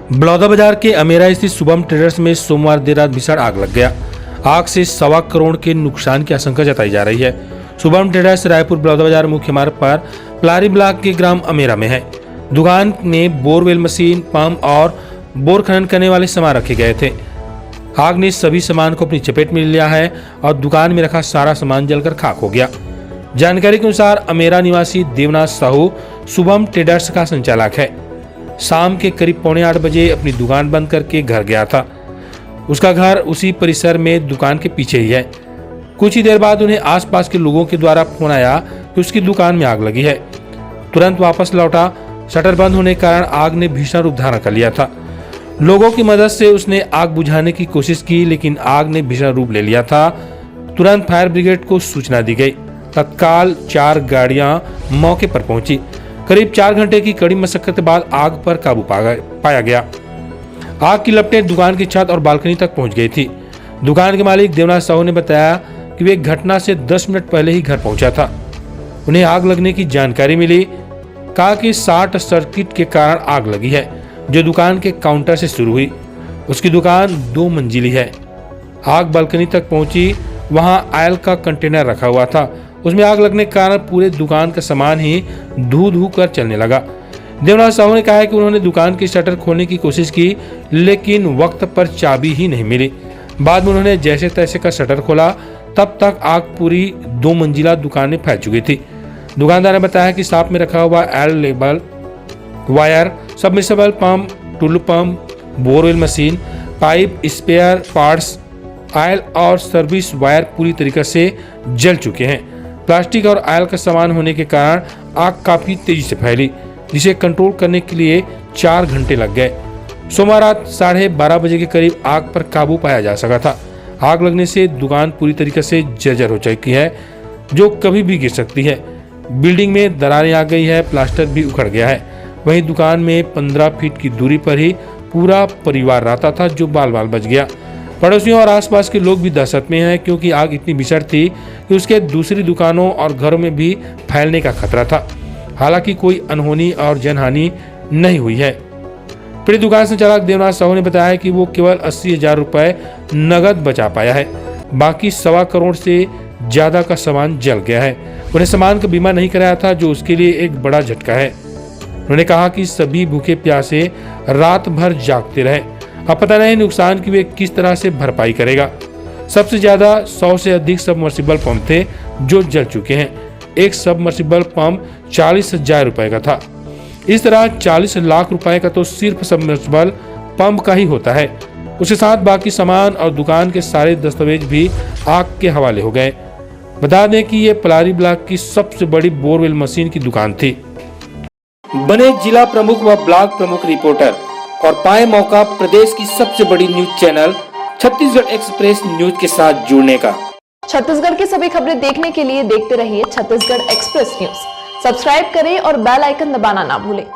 बलौदा बाजार के अमेरा स्थित शुभम ट्रेडर्स में सोमवार देर रात भीषण आग लग गया। आग से 1.25 करोड़ के नुकसान की आशंका जताई जा रही है। शुभम ट्रेडर्स रायपुर बलौदा बाजार मुख्य मार्ग पर पलारी ब्लॉक के ग्राम अमेरा में है। दुकान में बोरवेल मशीन, पंप और बोर खनन करने वाले सामान रखे गए थे। आग ने सभी सामान को अपनी चपेट में लिया है और दुकान में रखा सारा सामान जलकर खाक हो गया। जानकारी के अनुसार अमेरा निवासी देवनाथ साहू शुभम ट्रेडर्स का संचालक है। शाम के करीब 7:45 बजे अपनी दुकान बंद करके घर गया था। उसका घर उसी परिसर में दुकान के पीछे ही है। कुछ ही देर बाद उन्हें आसपास के लोगों के द्वारा फोन आया कि उसकी दुकान में आग लगी है। तुरंत वापस लौटा। शटर बंद होने के कारण आग ने भीषण रूप धारण कर लिया था। लोगों की मदद से उसने आग बुझाने की कोशिश की, लेकिन आग ने भीषण रूप ले लिया था। तुरंत फायर ब्रिगेड को सूचना दी गई। तत्काल 4 गाड़ियां मौके पर पहुंची। करीब 4 घंटे की कड़ी मशक्कत के बाद आग पर काबू पाया गया। आग की लपटें दुकान की छत और बालकनी तक पहुंच गई थी। दुकान के मालिक देवनाथ साहू ने बताया कि वे घटना से 10 मिनट पहले ही घर पहुंचा था। उन्हें आग लगने की जानकारी मिली। कहा कि शॉर्ट सर्किट के कारण आग लगी है, जो दुकान के काउंटर से शुरू हुई। उसकी दुकान 2 मंजिली है। आग बालकनी तक पहुंची। वहां ऑयल का कंटेनर रखा हुआ था। उसमें आग लगने के कारण पूरे दुकान का सामान ही धू धू कर चलने लगा। देवनाथ साहू ने कहा है कि उन्होंने दुकान की शटर खोलने की कोशिश की, लेकिन वक्त पर चाबी ही नहीं मिली। बाद में उन्होंने जैसे तैसे का शटर खोला। तब तक आग पूरी 2 मंजिला दुकान में फैल चुकी थी। दुकानदार ने बताया कि शॉप में रखा हुआ oil label, wire, submersible pump, tool pump, borewell machine, pipe, spare parts, oil और सर्विस वायर पूरी तरीके से जल चुके हैं। प्लास्टिक और ऑयल का सामान होने के कारण आग काफी तेजी से फैली, जिसे कंट्रोल करने के लिए 4 घंटे लग गए। सोमवार रात 12:30 बजे के करीब आग पर काबू पाया जा सका था। आग लगने से दुकान पूरी तरीके से जर्जर हो चुकी है, जो कभी भी गिर सकती है। बिल्डिंग में दरारें आ गई है, प्लास्टर भी उखड़ गया है। वहीं दुकान में 15 फीट की दूरी पर ही पूरा परिवार रहता था, जो बाल बाल बच गया। पड़ोसियों और आसपास के लोग भी दहशत में हैं, क्योंकि आग इतनी भीषण थी कि उसके दूसरी दुकानों और घरों में भी फैलने का खतरा था। हालांकि कोई अनहोनी और जनहानि नहीं हुई है। पीड़ित दुकान संचालक देवनाथ साहू ने बताया कि वो केवल 80,000 रुपए नगद बचा पाया है। बाकी 1.25 करोड़ से ज्यादा का सामान जल गया है। उन्हें सामान का बीमा नहीं कराया था, जो उसके लिए एक बड़ा झटका है। उन्होंने कहा कि सभी भूखे प्यासे रात भर जागते रहे। अब पता नहीं नुकसान की वे किस तरह से भरपाई करेगा। सबसे ज्यादा 100 से अधिक सबमर्सिबल पंप थे, जो जल चुके हैं। एक सबमर्सिबल पंप 40,000 रुपए का था। इस तरह 40 लाख रुपए का तो सिर्फ सबमर्सिबल पंप का ही होता है। उसके साथ बाकी सामान और दुकान के सारे दस्तावेज भी आग के हवाले हो गए। बता दें कि ये पलारी ब्लॉक की सबसे बड़ी बोरवेल मशीन की दुकान थी। बने जिला प्रमुख व ब्लॉक प्रमुख रिपोर्टर और पाए मौका प्रदेश की सबसे बड़ी news channel Chhattisgarh express news के साथ जुड़ने का। छत्तीसगढ़ की सभी खबरें देखने के लिए देखते रहिए छत्तीसगढ़ एक्सप्रेस न्यूज। सब्सक्राइब करें और बेल आइकन दबाना ना भूलें।